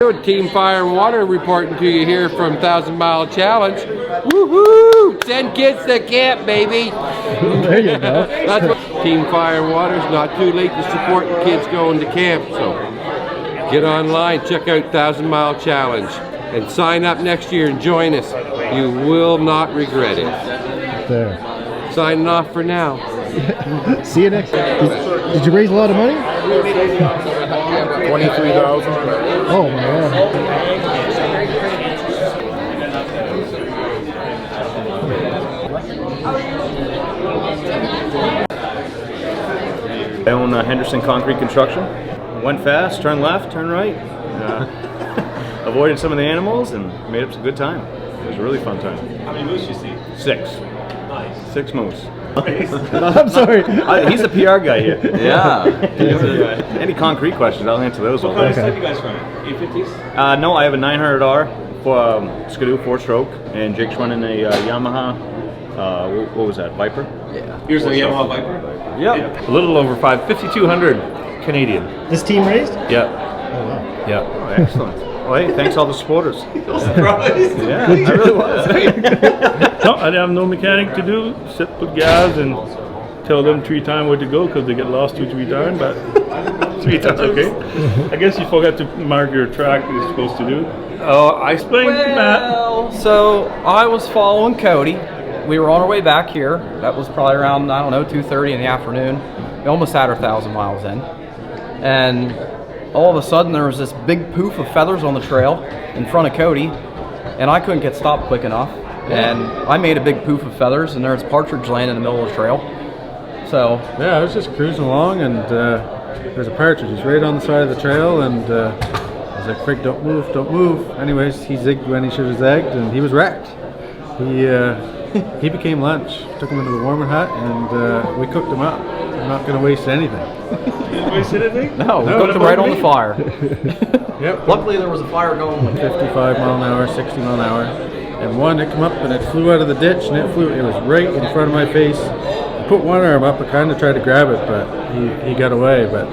Team Fire and Water reporting to you here from 1,000 Mile Challenge. Woohoo! Send kids to camp, baby. There you go. That's what Team Fire and Water is not too late to support kids going to camp. So get online, check out 1,000 Mile Challenge, and sign up next year and join us. You will not regret it. There. Signing off for now. See you next time. Did you raise a lot of money? 23,000. Oh my God. I own Henderson Concrete Construction. Went fast, turned left, turned right. Avoided some of the animals and made up some good time. It was a really fun time. How many moose you see? 6. Nice. 6 moose. I'm sorry. He's the PR guy here. Yeah. Any concrete questions, I'll answer those all What day. kind of you guys run? 850s? No, I have a 900R for Skidoo 4-stroke, and Jake's running a Yamaha. What was that? Viper? Yeah. Here's the Yamaha Viper? Yep. A little over 5,200 Canadian. This team raised? Yep. Oh wow. Yep. Oh, excellent. Well, hey, thanks all the supporters. Surprised? Yeah, I really was. No, I have no mechanic to do. Sit with guys and tell them 3 times where to go because they get lost 2-3 times. But 3 times, okay. I guess you forgot to mark your track you're supposed to do. Oh, I explained to Matt. Well, so I was following Cody. We were on our way back here. That was probably around, I don't know, 2:30 in the afternoon. We almost had our 1,000 miles in. And all of a sudden there was this big poof of feathers on the trail in front of Cody, and I couldn't get stopped quick enough. And I made a big poof of feathers, and there's partridge laying in the middle of the trail. So yeah, I was just cruising along, and there's a partridge. He's right on the side of the trail, and I was like, "Frick, don't move, don't move." Anyways, he zigged when he should have zagged, and he was wrecked. He became lunch. Took him into the warmer hut, and we cooked him up. I'm not going to waste anything. Didn't waste anything? no, we cooked them right on the fire. Yep. Luckily there was a fire going like 55 mile an hour, 60 mile an hour, and one it come up and it flew out of the ditch, and it was right in front of my face. I put one arm up, I kind of tried to grab it, but he got away. But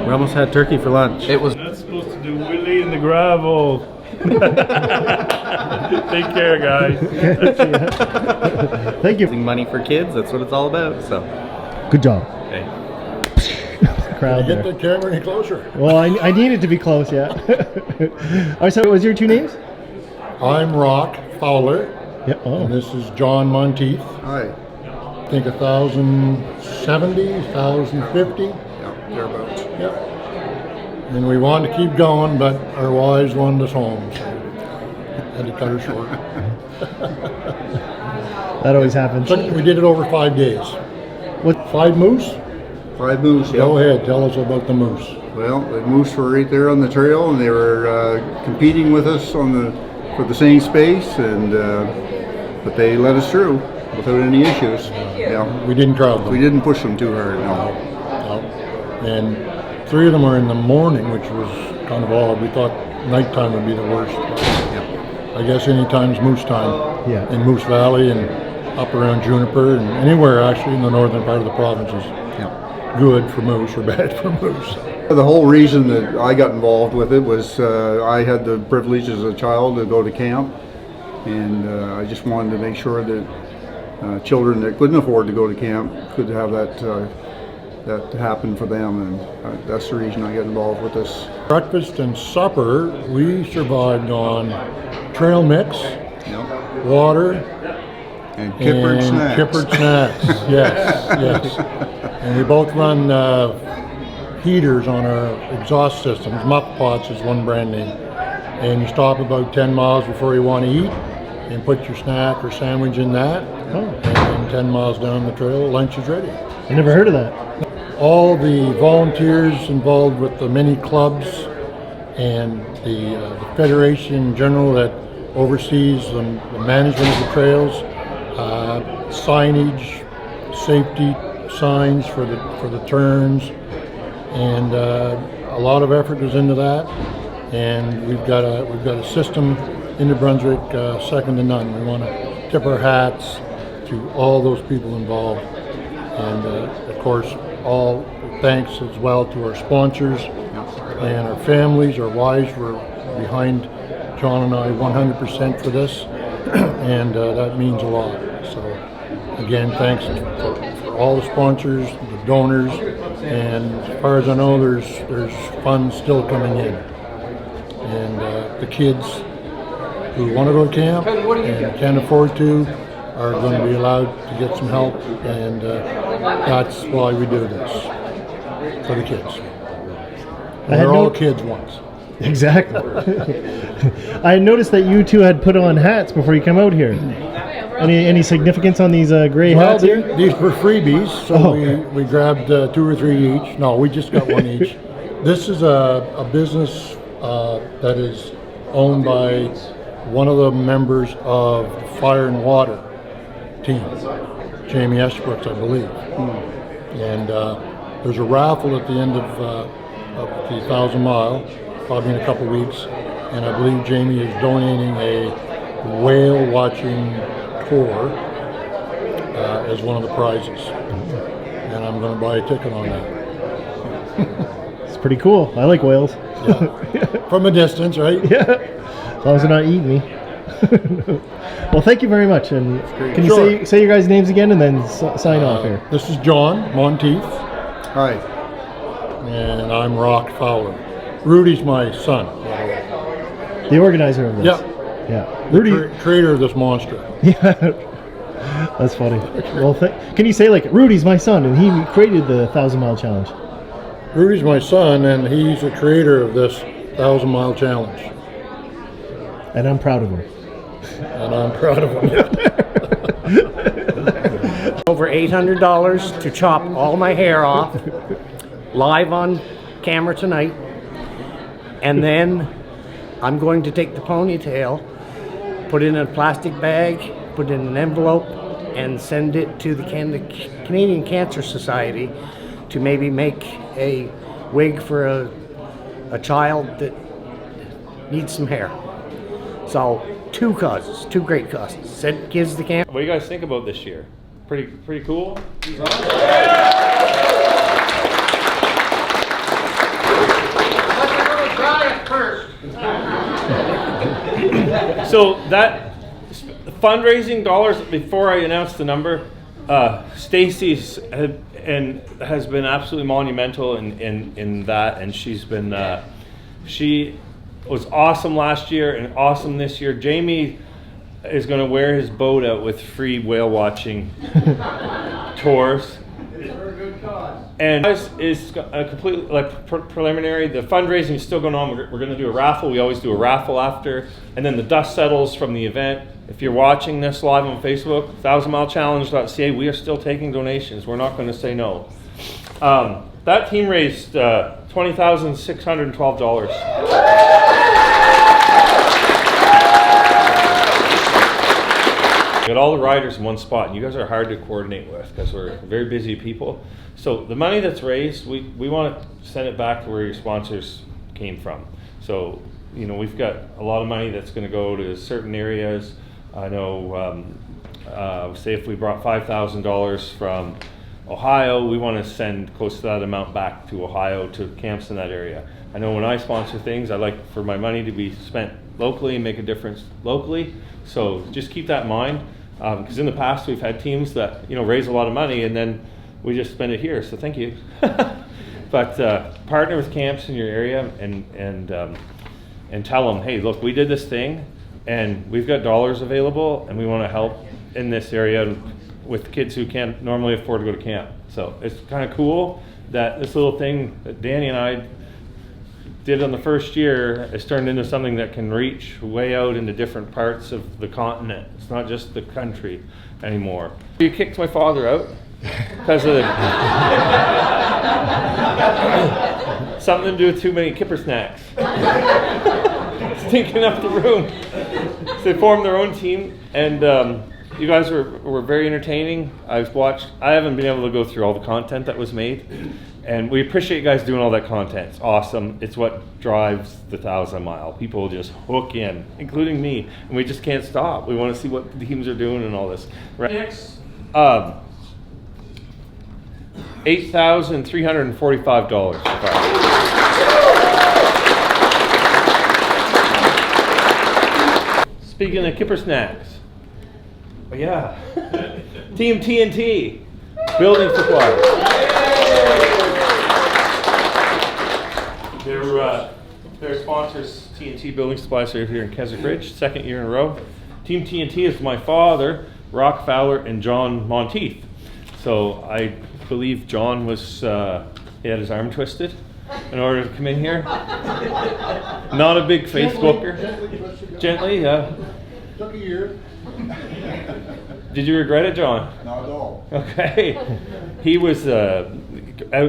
we almost had turkey for lunch. it was. Not supposed to do Willie in the gravel. Take care, guys. Thank you. Money for kids, that's what it's all about. So, Good job. hey. Crowd Get there. the camera any closer. Well, I needed to be close, yeah. All right, so what was your 2 names? I'm Rock Fowler, Yeah. Oh. and this is John Monteith. Hi. I think 1,070, 1,050. Yeah, thereabouts. Yep. And we wanted to keep going, but our wives wanted us home, so had to cut her short. That always happens. We did it over 5 days. What? 5 moose? 5 moose, yeah. Go ahead, tell us about the moose. Well, the moose were right there on the trail, and they were competing with us for the same space, and but they let us through without any issues. Yeah, We didn't crowd them. we didn't push them too hard. No. No. And 3 of them were in the morning, which was kind of odd. We thought nighttime would be the worst. I guess any time's moose time. Yeah. In Moose Valley and up around Juniper and anywhere actually in the northern part of the province is good for moose or bad for moose. The whole reason that I got involved with it was I had the privilege as a child to go to camp, and I just wanted to make sure that children that couldn't afford to go to camp could have that happen for them, and that's the reason I got involved with this. Breakfast and supper, we survived on trail mix, water, And kippered snacks. Kippered snacks, yes, yes. And we both run heaters on our exhaust systems. Muff Pots is one brand name. And you stop about 10 miles before you want to eat and put your snack or sandwich in that. And 10 miles down the trail, lunch is ready. I never heard of that. All the volunteers involved with the many clubs and the Federation in general that oversees the management of the trails, signage, safety signs for the turns, and a lot of effort goes into that. And we've got a system in New Brunswick second to none. We want to tip our hats to all those people involved, and of course all thanks as well to our sponsors and our families. Our wives were behind John and I 100% for this, and that means a lot. So again, thanks for all the sponsors, the donors, and as far as I know, there's funds still coming in. And the kids who want to go to camp and can't afford to are going to be allowed to get some help, and that's why we do this, for the kids. And had we're all no- kids once. Exactly. I noticed that you two had put on hats before you come out here. Any significance on these gray Well, hats here? these were freebies, so Oh. we grabbed 2 or 3 each. No, we just got one each. This is a business that is owned by one of the members of the Fire and Water team, Jamie Eshbrooks, I believe. And there's a raffle at the end of the 1,000 Mile, probably in a couple weeks, and I believe Jamie is donating a whale watching tour as one of the prizes, and I'm going to buy a ticket on that. It's pretty cool. I like whales. From a distance, right? Yeah. As long as they're not eating me. Well, thank you very much. And can you Sure. say your guys' names again and then sign off here? This is John Monteith, Hi. and I'm Rock Fowler. Rudy's my son, by the way. The organizer of this. Yeah. Yeah. Rudy. Creator of this monster. Yeah. That's funny. Well, can you say like Rudy's my son and he created the 1,000 Mile Challenge? Rudy's my son, and he's the creator of this 1,000 Mile Challenge, And I'm proud of him. and I'm proud of him. Over $800 to chop all my hair off, live on camera tonight. And then I'm going to take the ponytail, put it in a plastic bag, put it in an envelope, and send it to the Canadian Cancer Society to maybe make a wig for a child that needs some hair. So, 2 causes, 2 great causes. Send kids to camp. What do you guys think about this year? Pretty cool? So that fundraising dollars, before I announce the number, Stacy's has been absolutely monumental in that, and she's been she was awesome last year and awesome this year. Jamie is going to wear his boat out with free whale watching tours. And this is a completely preliminary. The fundraising is still going on. We're going to do a raffle. We always do a raffle after, and then the dust settles from the event. If you're watching this live on Facebook, 1000milechallenge.ca, we are still taking donations. We're not going to say no. That team raised $20,612. Got all the riders in one spot, and you guys are hard to coordinate with because we're very busy people. So the money that's raised, we want to send it back to where your sponsors came from. So, you know, we've got a lot of money that's going to go to certain areas. I know, say if we brought $5,000 from Ohio, we want to send close to that amount back to Ohio to camps in that area. I know when I sponsor things, I like for my money to be spent locally and make a difference locally. So just keep that in mind, because in the past we've had teams that, you know, raise a lot of money and then we just spend it here. So thank you. But partner with camps in your area and tell them, hey, look, we did this thing and we've got dollars available and we want to help in this area with kids who can't normally afford to go to camp. So it's kind of cool that this little thing that Danny and I did on the first year has turned into something that can reach way out into different parts of the continent. It's not just the country anymore. You kicked my father out because of something to do with too many kipper snacks. Stinking up the room. So they formed their own team, and you guys were very entertaining. I haven't been able to go through all the content that was made, and we appreciate you guys doing all that content. It's awesome. It's what drives the 1,000 Mile. People just hook in, including me, and we just can't stop. We want to see what the teams are doing and all this. Right. Next, $8,345. Speaking of kipper snacks. Oh, yeah. Team TNT. Building supplies. Their sponsors, TNT Building Supplies, are here in Keswick Ridge, second year in a row. Team TNT is my father, Rock Fowler, and John Monteith. So I believe John was, he had his arm twisted in order to come in here. Not a big Facebooker. Gently, yeah. Took a year. Did you regret it, John? Not at all. Okay. He was out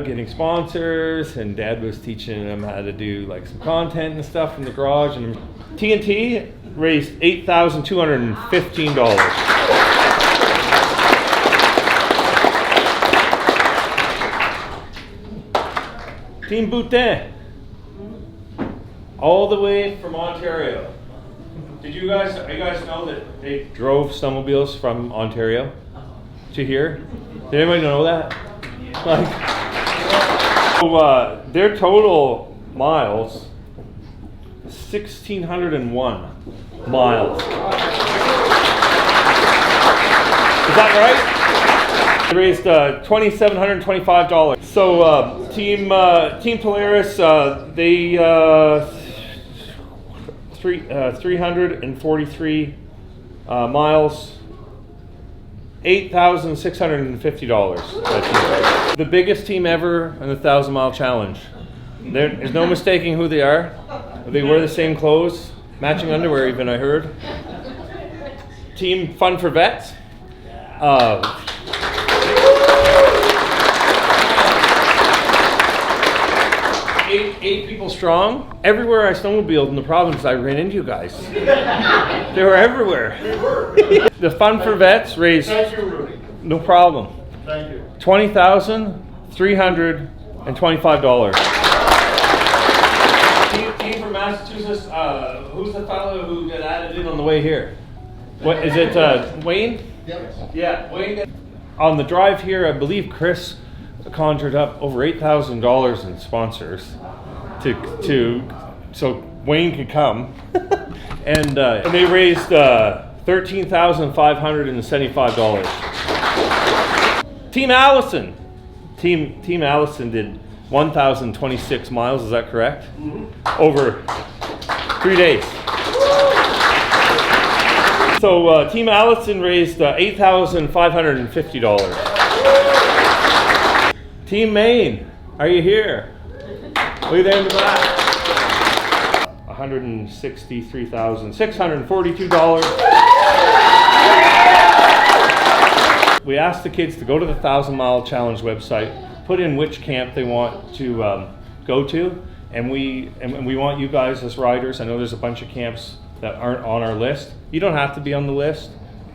getting sponsors, and Dad was teaching him how to do like some content and stuff in the garage. And TNT raised $8,215. Team Boutin, all the way from Ontario. You guys know that they drove snowmobiles from Ontario to here? Did anybody know that? So their total miles, 1,601 miles. Is that right? They raised $2,725. So Team Polaris, they 343 miles, $8,650. The biggest team ever in the 1,000-mile challenge. There's no mistaking who they are. They wear the same clothes, matching underwear even, I heard. Team Fun for Vets. Eight people strong. Everywhere I snowmobiled in the province, I ran into you guys. They were everywhere. The Fun for Vets raised. Thank you, Rudy. No problem. Thank you. $20,325. Team from Massachusetts. Who's the fellow who got added in on the way here? What is it? Wayne? Yes. Yeah, Wayne. On the drive here, I believe Chris conjured up over $8,000 in sponsors so Wayne could come, and they raised $13,575. Team Allison, Team Allison did 1,026 miles. Is that correct? Mm-hmm. Over 3 days. So Team Allison raised $8,550. Team Maine, are you here? Way there in the back. $163,642. We asked the kids to go to the 1,000-mile challenge website, put in which camp they want to go to, and we want you guys as riders. I know there's a bunch of camps that aren't on our list. You don't have to be on the list.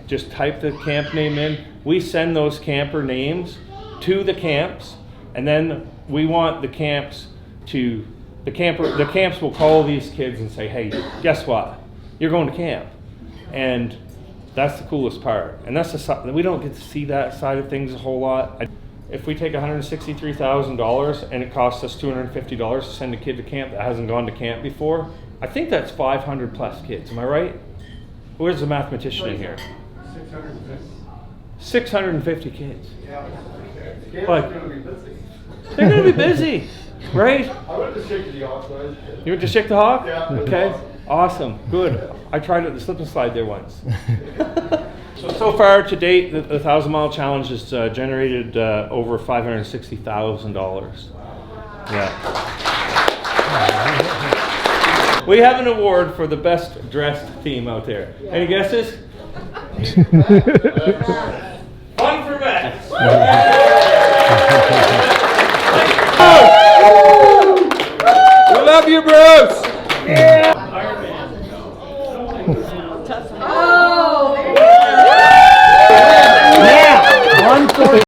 Just type the camp name in. We send those camper names to the camps. And then we want the camps to, the camps will call these kids and say, hey, guess what? You're going to camp. And that's the coolest part. And that's we don't get to see that side of things a whole lot. If we take $163,000 and it costs us $250 to send a kid to camp that hasn't gone to camp before, I think that's 500 plus kids. Am I right? Where's the mathematician in here? 650 kids. Like, they're going to be busy, right? I went to Shake the Hawk. You went to Shake the Hawk? Yeah. Okay, awesome, good. I tried it, the slip and slide there once. So far to date, the 1,000-mile challenge has generated over $560,000. Yeah. We have an award for the best dressed team out there. Any guesses? Fun for Vets. We love you, Bruce. Yeah.